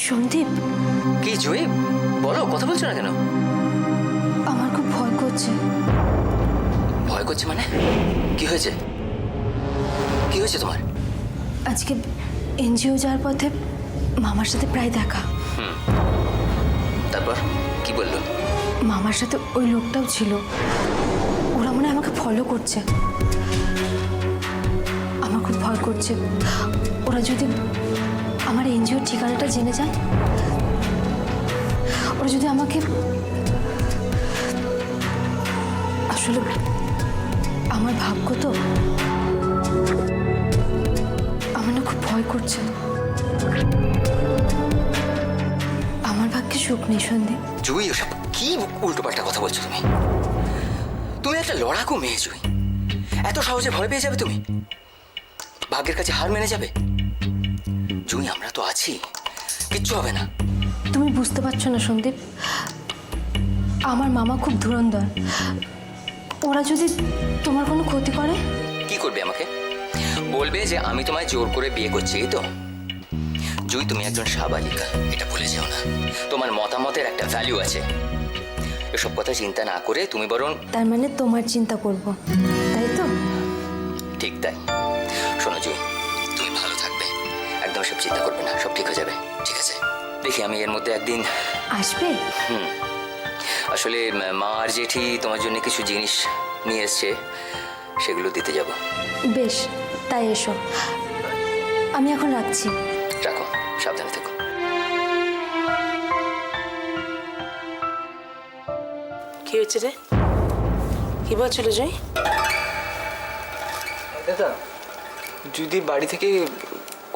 সন্দীপ, কি জুই, বলো, কথা বলছো না কেন? আমার খুব ভয় করছে। ভয় করছে মানে? কি হয়েছে? কি হয়েছে তোমার? আজকে এনজিও যাওয়ার পথে মামার সাথে প্রায় দেখা। তারপর কি বললো? মামার সাথে ওই লোকটাও ছিল। ওরা মনে হয় আমাকে ফলো করছে। আমার খুব ভয় করছে, ওরা যদি আমার এনজিওর ঠিকানাটা জেনে যায়, ওরা যদি আমাকে, আসলে আমার ভাগ্য তো, আমার না খুব ভয় করছে। আমার ভাগ্যে সুখ নেই সন্দীপ। জুই, ওসব কি উল্টোপাল্টা কথা বলছো তুমি? তুমি একটা লড়াকু মেয়ে জুই, এত সহজে ভয় পেয়ে যাবে তুমি? ভাগ্যের কাছে হার মেনে যাবে? জুই, আমরা তো আছি, কিচ্ছু হবে না। তুমি বুঝতে পারছো না সন্দীপ, আমার মামা খুব ধুরন্ধর। ওরা যদি তোমার কোনো ক্ষতি করে? কি করবে আমাকে? বলবে যে আমি তোমায় জোর করে বিয়ে করছি, এই তো? জুই, তুমি একজন সাবালিকা, এটা ভুলে যেও না। তোমার মতামতের একটা ভ্যালু আছে। এসব কথা চিন্তা না করে তুমি বরং... তার মানে তোমার চিন্তা করব, তাই তো? ঠিক তাই। শোনো জুই, তুমি ভালো থাকবে, একদম সব চিন্তা করবে না, সব ঠিক হয়ে যাবে, ঠিক আছে? দেখি আমি এর মধ্যে একদিন... আসবে? আসলে মা আর জেঠি তোমার জন্য কিছু জিনিস নিয়ে এসছে, সেগুলো দিতে যাব। বেশ, তাই এসো। আমি এখন রাখছি। রাখো, সাবধানে থেকো। কি হয়েছে রে? কি বলছিল জয়? দাদা, যদি বাড়ি থেকে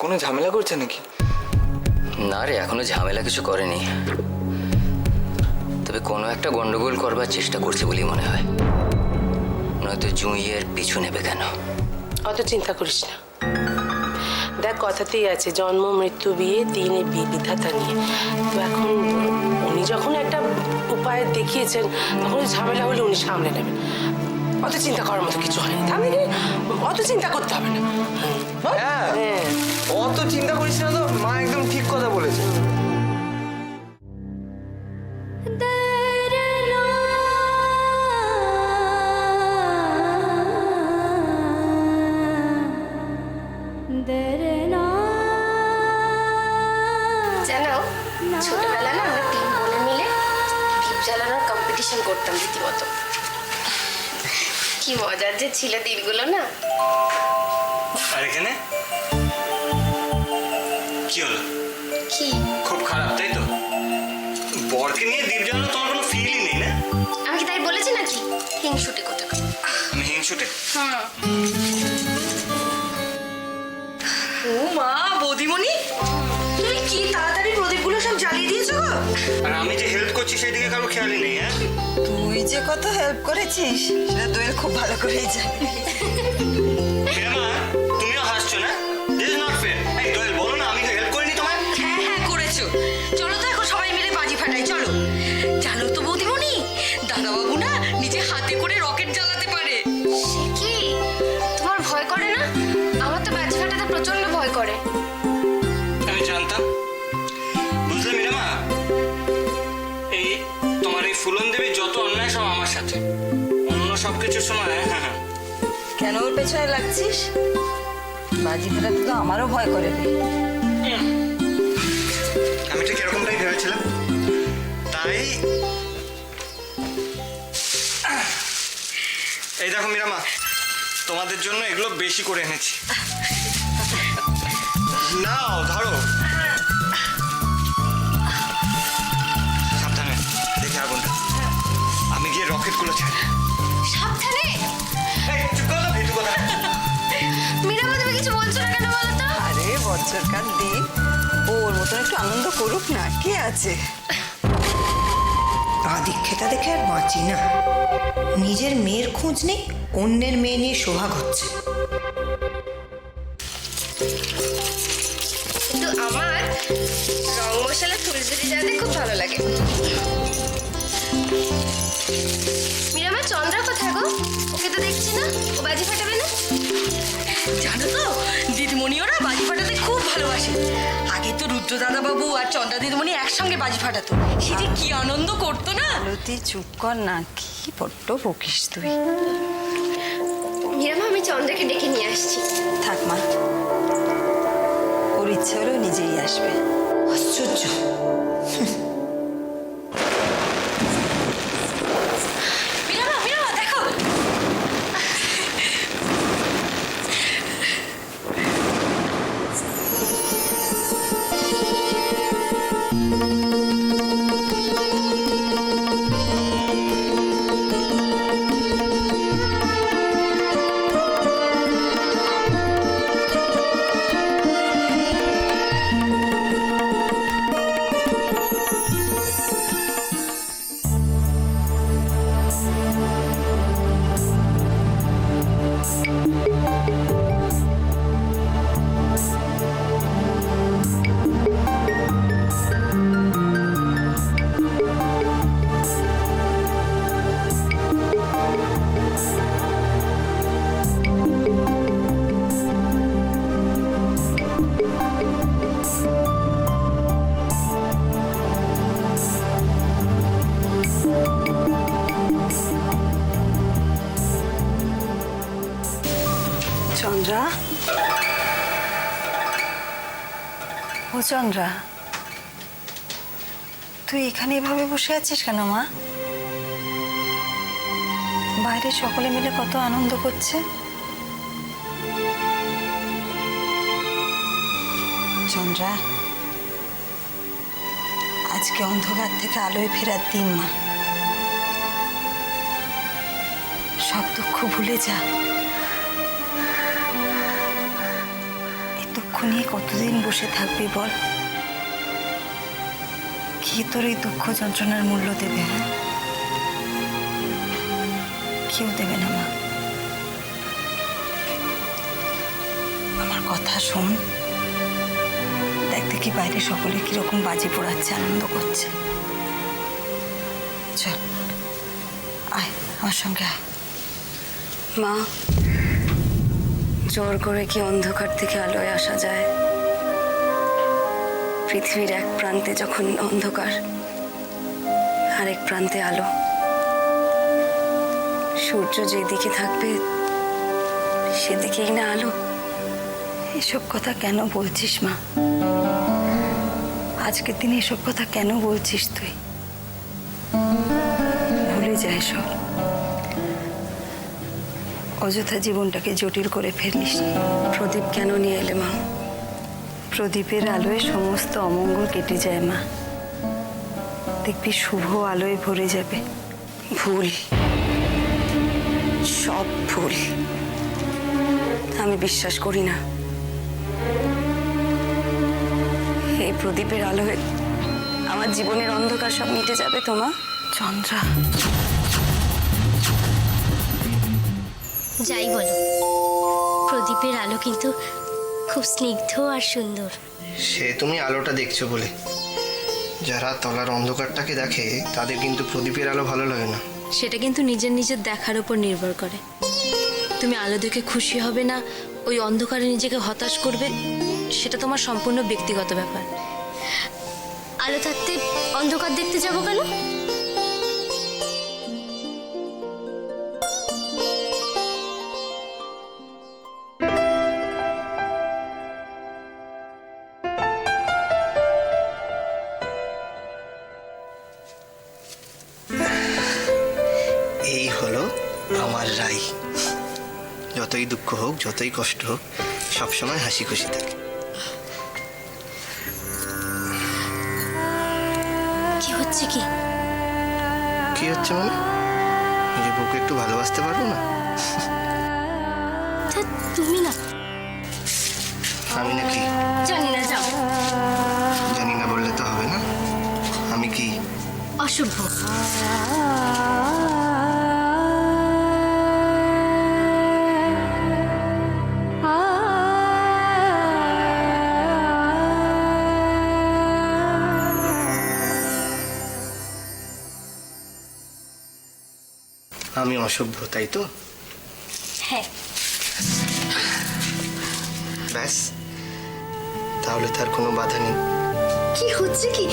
কোনো ঝামেলা করছে নাকি? না রে, এখনো ঝামেলা কিছু করেনি, তবে কোনো একটা গন্ডগোল করবার চেষ্টা করছে বলেই মনে হয়। নয়তো জুঁইয়ের পিছু নেবে কেন? অত চিন্তা করিস না। দেখ, কথাতেই আছে জন্ম মৃত্যু বিয়ে, তিনে বিধাতা নিয়ে। তো এখন উনি যখন একটা উপায় দেখিয়েছেন, তখন ঝামেলা হলে উনি সামলে নেবেন। অত চিন্তা করার মতো কিছু হয়নি, তাহলে অত চিন্তা করতে হবে না। হ্যাঁ, হ্যাঁ, অত চিন্তা করিস না তো, মা একদম ঠিক কথা বলেছে। জানো, ছোটবেলা না আমরা 3 বোনে মিলে দীপ জ্বালানোর কম্পিটিশন করতাম রীতিমতো। কি মজার যে ছিল দিনগুলো না। আর এখানে কি হলো? কি? খুব খারাপ, তাই তো? বরকে নিয়ে দ্বীপ জ্বালানো তোমার কোনো ফিলই নেই না? আমি কি তাই বলেছি নাকি? হিংসুটে কোথাকার। আমি হিংসুটে? ও মা, বৌদিমণি, তুমি কি তাড়াতাড়ি প্রদীপগুলো সব জ্বালিয়ে দিয়েছো গো? আর আমি যে হেল্প করছি সেদিকে কারো খেয়ালই নেই। হ্যাঁ, তুই যে কত হেল্প করেছিস সেটা দোয়েল খুব ভালো করেই জানে। মা, তুমিও হাসছো না? This is not fair. এই দোয়েল, বলো না আমি হেল্প করিনি তোমায়? হ্যাঁ হ্যাঁ করেছো। চলো তো এখন সবাই মিলে বাজি ফাটাই, চলো। জানো তো বৌদিমণি, দাদাবাবু না নিজে হাতে করে রকেট জ্বালাতে পারে। সে কি? তোমার ভয় করে না? আমার তো বাজি ফাটাতে প্রচন্ড ভয় করে। আমি জানতাম। বুঝলে মীরামা, এই তোমার এই ফুলন দেবী যত অন্যায় সব আমার সাথে। অন্য সবকিছুর সময় কেন ওর পেছনে লাগছিস? বাজি ফাটাতে তো আমারও ভয় করে রে। আমি ঠিক এরকমটাই ভেবেছিলাম। তাই এই দেখো মীরামা, তোমাদের জন্য এগুলো বেশি করে এনেছি। নাও, ধরো। সাবধানে দেখে আগুনটা। আমি গিয়ে রকেটগুলো ছাড়ি। সাবধানে। এই, চুপ করো তো, ভীতু কথা। মীরামা, তুমি কিছু বলছো না কেন বলো তো? আরে বছরকার দিন, ওর মতন একটু আনন্দ করুক না, কে আছে? আদিক্ষেতা দেখে আর বাঁচি না। নিজের মেয়ের খোঁজ নেই, অন্যের মেয়ে নিয়ে সোহাগ হচ্ছে। কিন্তু আমার রং মশলা ফুলঝুরি জ্বালাতে খুব ভালো লাগে। মীরামা, চন্দ্রা কোথায় গো? ওকে তো দেখছি না। ও বাজি ফাটাবে না? জানো তো, দিদিমণি ওরা বাজি ফাটাতে খুব ভালোবাসে। আগে তো রুদ্র রুদ্র দাদাবাবু আর চন্দ্রা দিদিমণি একসঙ্গে বাজি ফাটাতো, সে যে কি আনন্দ করতো না। আলতি চুপ কর না, কি বড্ড বকিস তুই। মীরা মা, আমি চন্দ্রাকে ডেকে নিয়ে আসছি। থাক মা, ওর ইচ্ছে হলেও নিজেই আসবে। আশ্চর্য। মীরা মা দেখো, চন্দ্রা, ও চন্দ্রা, তুই এখানে এভাবে বসে আছিস কেন মা? বাইরে সকলে মিলে কত আনন্দ করছে। চন্দ্রা, আজকে অন্ধকার থেকে আলোয় ফেরার দিন মা। সব দুঃখ ভুলে যা। এই দুঃখ নিয়ে কতদিন বসে থাকবি বল? কি তোর এই দুঃখ যন্ত্রণার মূল্য দেবে? কেউ দেবে না মা। আমার কথা শোন, দেখ দেখি বাইরে সকলে কিরকম বাজি পোড়াচ্ছে, আনন্দ করছে। চল আয় আমার সঙ্গে আয়। মা, জোর করে কি অন্ধকার থেকে আলোয় আসা যায়? পৃথিবীর এক প্রান্তে যখন অন্ধকার, আরেক প্রান্তে আলো। সূর্য যেদিকে থাকবে সেদিকেই না আলো। এসব কথা কেন বলছিস মা? আজকের দিনে এসব কথা কেন বলছিস তুই? ভুলে যায় সব। অযথা জীবনটাকে জটিল করে ফেলিস। প্রদীপ কেন নিয়ে এলে মা? প্রদীপের আলোয় সমস্ত অমঙ্গল কেটে যায় মা। দেখবি শুভ আলোয় ভরে যাবে। ভুল, সব ভুল। আমি বিশ্বাস করি না এই প্রদীপের আলোয় আমার জীবনের অন্ধকার সব মিটে যাবে। তোমা চন্দ্রা, যাই বলো, প্রদীপের আলো কিন্তু খুব স্নিগ্ধ আর সুন্দর। সে তুমি আলোটা দেখছো বলে, যারা তলার অন্ধকারটাকে দেখে তাদের কিন্তু প্রদীপের আলো ভালো লাগে না। সেটা কিন্তু নিজের নিজের দেখার উপর নির্ভর করে। তুমি আলো দেখে খুশি হবে না ওই অন্ধকারে নিজেকে হতাশ করবে, সেটা তোমার সম্পূর্ণ ব্যক্তিগত ব্যাপার। আলো থাকতে অন্ধকার দেখতে যাবো কেন? এই হলো আমার রাই। যতই দুঃখ হোক, যতই কষ্ট হোক, সবসময় হাসি খুশি থাকে। কি হচ্ছে কি? কি হচ্ছে মানে? নিজের বউকে একটু ভালোবাসতে পারবো না? তা তুমি না? আমি নাকি? জানি না, যাও। জানি না বললে তো হবে না। আমি কি? অশুভ। আমি অসভ্য, তাই তো? হ্যাঁ। ব্যাস, তাহলে তার কোনো বাধা নেই। কি হচ্ছে কি?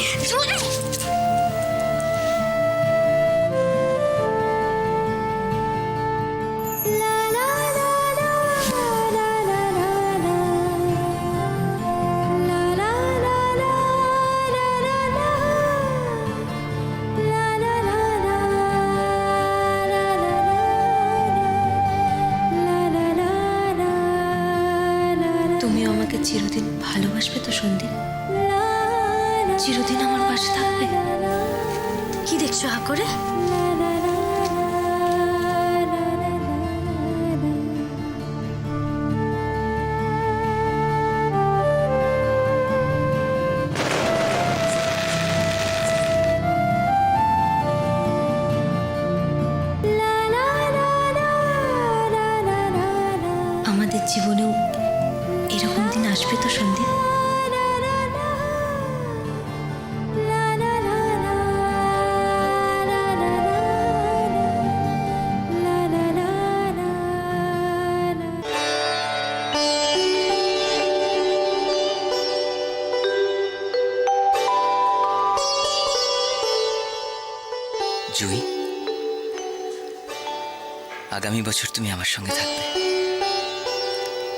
তুমিও আমাকে চিরদিন ভালোবাসবে তো সন্দীপ? চিরদিন আমার পাশে থাকবে? কি দেখছো হা করে? আমাদের জীবনেও এরকম দিন আসবে তো সন্দীপ? জুই, আগামী বছর তুমি আমার সঙ্গে থাকবে,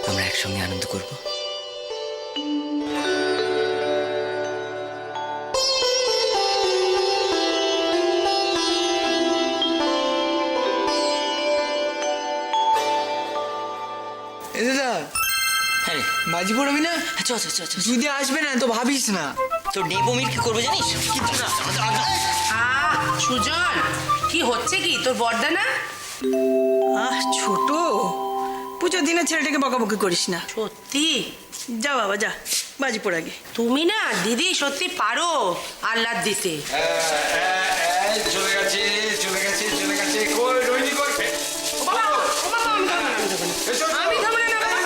আমরা একসঙ্গে আনন্দ করব। এ দাদা, হ্যাঁ বাজি পড়বি না? চ চ চ চ। যদি আসবে না তো ভাবিস না। তোর নেপোমির কি করবো জানিস? কিন্তু না, সুজন, কি হচ্ছে কি? তোর বড়দা না? ছোট পুজোর দিনে ছেলেটাকে বকাবকি করিস না। সত্যি? যা বাবা যা, বাজি পড়ে আগে। তুমি না দিদি সত্যি পারো আহ্লাদ দিতে। চলে গেছে চলে গেছে চলে গেছে। কই রোহিণী কই? ও বাবা, ও বাবা, আমি ধরবো না, আমি ধরবো না। আমি ধরবো না, বাবা।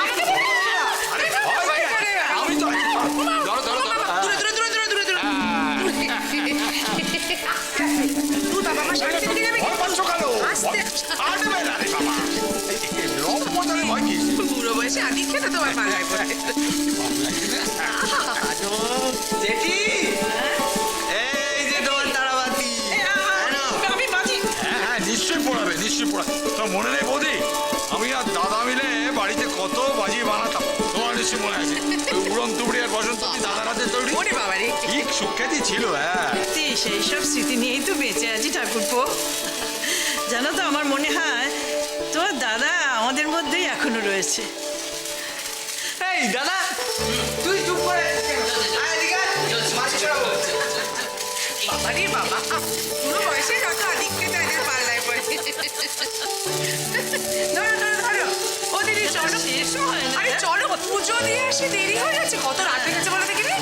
আমাকে ধরো না। আমি তো ধরো ধরো ধরো। দূরে দূরে দূরে দূরে দূরে দূরে। তুই বাবা আমার শান্তি দিকে যাবে। ভয় পাচ্ছ কেন? আস্তে। আটবে না রে বাবা। রং মজারে ভয় কি? বুড়ো বয়সে আদি খেতে তোমার পালায় পড়ে। জেঠি, এই যে তোমার তারাবাতি। আমি বাজি। হ্যাঁ নিশ্চয়ই পড়াবে নিশ্চয়ই পড়াবে। তোর মনে নেই বৌদি, আমি আর দাদা মিলে বাড়িতে কত বাজি বানাতাম, তোমার নিশ্চয়ই মনে আছে। উড়ন তুবড়ি আর বসন্ত দাদার হাতে তৈরি। ওরে বাবা রে। কি সুখ্যাতি ছিল। হ্যাঁ সেই সব স্মৃতি নিয়েই তো বেঁচে আছি ঠাকুরপো। জানো তো আমার মনে হয় তোমার দাদা আমাদের মধ্যেই এখনো রয়েছে। এই দাদা, তুই চুপ করে আয় এদিকে আয়। মাছি ছড়াবো। বাবা রে বাবা, বুড়ো বয়সে কত আদি খেতে এদের পাল্লায় পড়ে। ধরো ধরো ধরো। ও দিদি চলো। শেষও হয় না। আরে চলো, পুজো দিয়ে আসি, দেরি হয়ে যাচ্ছে। কত রাত হয়ে গেছে বলো দেখি রে।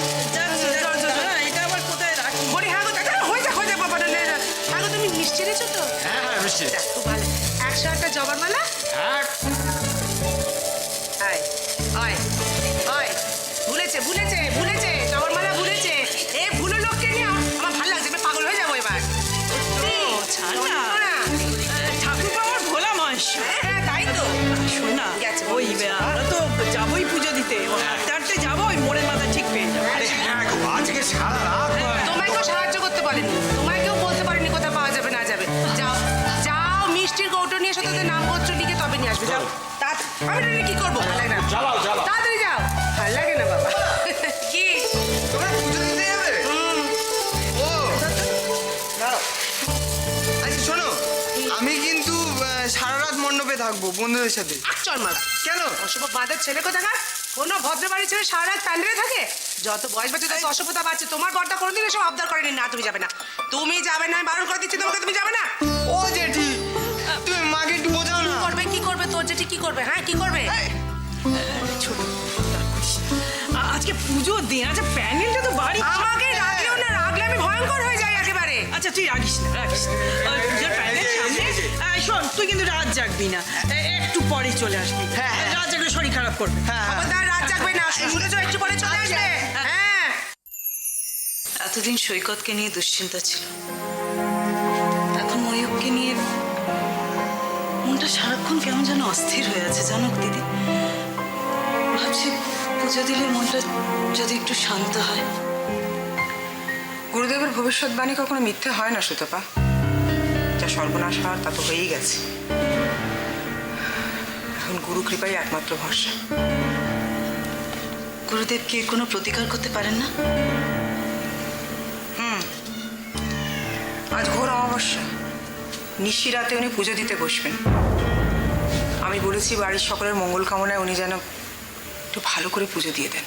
এটা আবার কোথায় রাখি? বলি হ্যাঁ গো দাদা, হয়ে যা বাবা না। হ্যাঁ গো, তুমি মিষ্টি এনেছো তো? হ্যাঁ হ্যাঁ মিষ্টি। যাক, খুব ভালো। 100 জবার মালা। হ্যাঁ আয় আয় আয়। ভুলেছে ভুলেছে ভুলেছে, জবার মালা ভুলেছে। এ ভুলো লোককে নিয়ে আমার ভালো লাগছে, আমি পাগল হয়ে যাবো এবার। ছাড় না। ঠাকুরপো আমার ভোলা মহেশ। হ্যাঁ তাই তো। শোন না, গেছে, ওই বলেছে। আমরা তো যাবোই পুজো দিতে, হাঁটতে হাঁটতে যাবো, ওই মোড়ের মাথা ঠিক পেয়ে যাবো। আরে হ্যাঁ গো, আজকে সারা রাত তোমায় কেউ সাহায্য করতে পারেনি, তোমায় কেউ বলতে পারেনি কোথায় পাওয়া যাবে না যাবে। যাও যাও, মিষ্টির কৌটো নিয়ে এসো, তাদের নামপত্র লিখে তবে নিয়ে আসবে। যাও আমি এটা নিয়ে কি করবো? ভালো লাগে না। চালাও চালাও। তাড়াতাড়ি যাও, ভালো লাগে না বাবা। কি? তোমরা পুজো দিতে যাবে? ও দাঁড়াও। আচ্ছা শোনো, আমি কিন্তু সারা রাত মণ্ডপে থাকবো বন্ধুদের সাথে। চল মারা। কেন? অশুভ বাঁধার ছেলে কোথাকার? কোনো ভদ্র বাড়ির ছেলে সারা রাত প্যান্ডেলে থাকে? যত বয়স বাচ্চা তত অসভ্যতা বাড়ছে। তোমার বরটা কোনোদিন এসব আবদার করেনি। না তুমি যাবে না, তুমি যাবে না, আমি বারণ করে দিচ্ছি তোমাকে, তুমি যাবে না। ও জেঠি, তুমি মাকে একটু বোঝাও না। কি করবে তোর যেটি? কি করবে? হ্যাঁ কি করবে? ছোট আজকে পুজোর দিন, আচ্ছা প্যান্ডেলটা তো বাড়ি। আমাকে রাগলেও না, রাগলে আমি ভয়ঙ্কর হয়ে যাই একেবারে। আচ্ছা তুই রাখিস না, রাখিস না। ওই পুজোর প্যান্ডেল সামনে। শোন, তুই কিন্তু রাত জাগবি না, একটু পরে চলে আসবি। রাত জাগলে শরীর খারাপ করবে। খবরদার রাত জাগবে না, শুনেছো? একটু পরে চলে আসবে। হ্যাঁ। এতদিন সৈকতকে নিয়ে দুশ্চিন্তা ছিল, এখন ময়ূককে নিয়ে মনটা সারাক্ষণ কেমন যেন অস্থির হয়ে আছে। জানো দিদি, ভাবছি পুজো দিলে মনটা যদি একটু শান্ত হয়। গুরুদেবের ভবিষ্যৎবাণী কখনো মিথ্যে হয় না সুতপা। যা সর্বনাশ হওয়ার তা তো হয়েই গেছে। এখন গুরু কৃপাই একমাত্র ভরসা। গুরুদেব কি কোনো প্রতিকার করতে পারেন না? আজ ঘোর অমাবস্যা, নিশিরাতে উনি পুজো দিতে বসবেন। আমি বলেছি বাড়ির সকলের মঙ্গল কামনায় উনি যেন একটু ভালো করে পুজো দিয়ে দেন।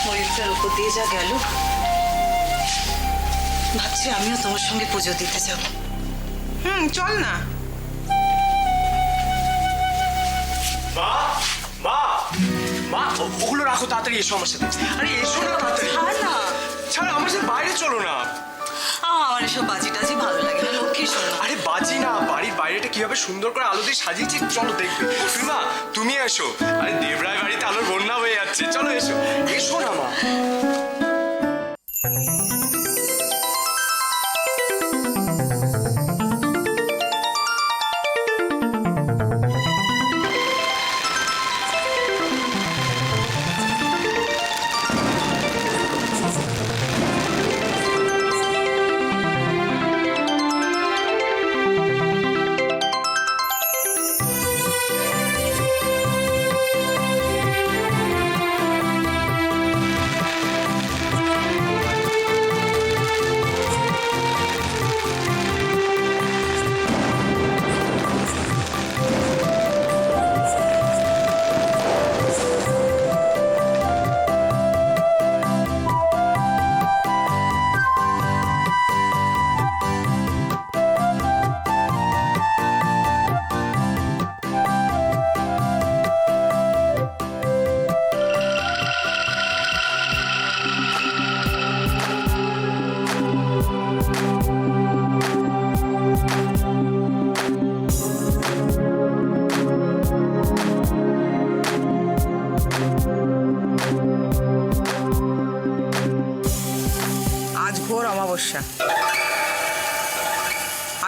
ময়ূরটার উপর দিয়ে যা গেল, ভাবছি আমিও তোমার সঙ্গে পুজো দিতে যাব। চল না। মা মা মা ওগুলো রাখো, তাড়াতাড়ি এসো আমার সাথে। আরে এসো না তাড়াতাড়ি। ছাড়, আমার সাথে বাইরে চলো না। আমার এসব বাজি টাজি ভালো লাগে না, লক্ষ্মী শোনো। আরে বাজি না, বাড়ির বাইরেটা কিভাবে সুন্দর করে আলো দিয়ে সাজিয়েছি, চলো দেখবে। মা তুমি এসো। আরে দেবরায় বাড়িতে আলোর বন্যা হয়ে যাচ্ছে, চলো এসো। এসো না মা।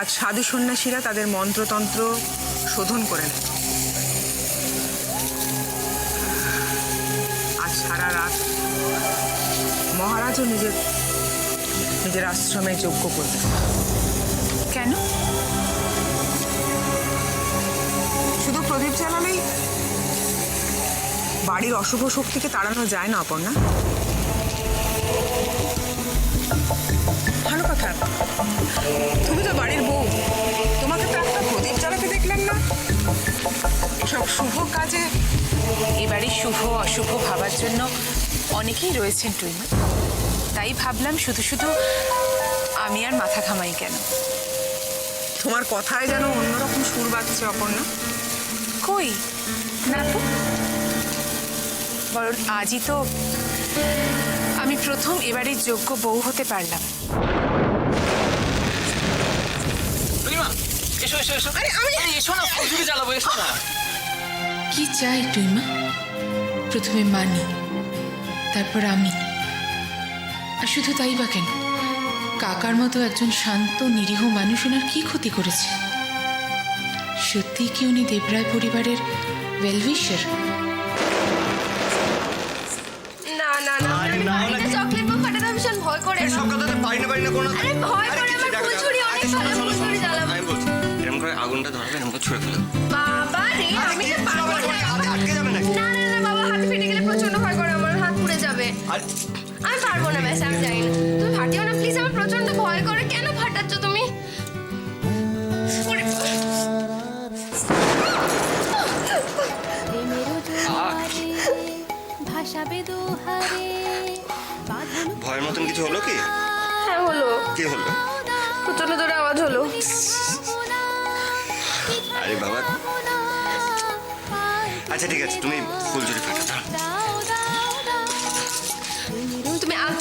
আজ সাধু সন্ন্যাসীরা তাদের মন্ত্রতন্ত্র শোধন করে নেয়। আজ সারা রাত মহারাজও নিজের আশ্রমে যজ্ঞ করবেন। কেন? শুধু প্রদীপ জ্বালালেই বাড়ির অশুভ শক্তিকে তাড়ানো যায় না অপর্ণা। ভালো কথা, তুমি তো বাড়ির বউ, তোমাকে তো একটা প্রদীপ জ্বালাতে দেখলাম না। এসব শুভ কাজে এ বাড়ির শুভ অশুভ ভাবার জন্য অনেকেই রয়েছেন টুইমা। তাই ভাবলাম শুধু শুধু আমি আর মাথা ঘামাই কেন। তোমার কথায় যেন অন্যরকম সুর বাজছে অপর্ণা। কই না তো, বরং আজই তো আমি প্রথম এবারের যোগ্য বউ হতে পারলাম। কি চাই টুইমা? প্রথমে মানি, তারপর আমি। আর শুধু তাই বা কেন, কাকার মতো একজন শান্ত নিরীহ মানুষ ওনার কি ক্ষতি করেছে? সত্যি কি উনি দেবরায় পরিবারের ওয়েলউইশার? না না না, চকলেট বা ফাটাতে ভীষণ ভয় করে। সব কথাতে পারি না কোনো। আরে ভয় করে, আমার ফুলঝুরি অনেক ভালো, ফুলঝুরি জ্বালাবো। আমি বলছি এরকম করে আগুনটা ধরবে, এরকম করে ছুঁড়ে ফেলো। বাবা রে, আমি তো পারবো না। আটকে যাবে নাকি? না না না বাবা, হাত ফেটে গেলে প্রচন্ড ভয় করে, আমার হাত পুড়ে যাবে। আমি পারবো না, ব্যাস আমি যাই না। তুমি ফাটিও না প্লিজ, আমার প্রচন্ড ভয় করে। কেন ফাটাচ্ছ তুমি? ভয়ের মতন কিছু হলো কি? হ্যাঁ হলো। কি হলো? প্রচন্ড জোরে আওয়াজ হলো। আরে বাবা, আচ্ছা ঠিক আছে, তুমি ফুলঝুরি ফাটাতে।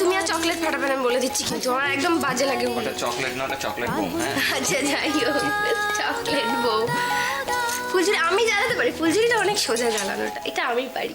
তুমি আর চকলেট ফাটাবে না, আমি বলে দিচ্ছি, কিন্তু আমার একদম বাজে লাগে। ওটা চকলেট না, ওটা চকলেট বোম। আচ্ছা যাই হোক, চকলেট বউ। ফুলঝুরি আমি জ্বালাতে পারি, ফুলঝুরিটা অনেক সোজা জ্বালানোটা, এটা আমি পারি।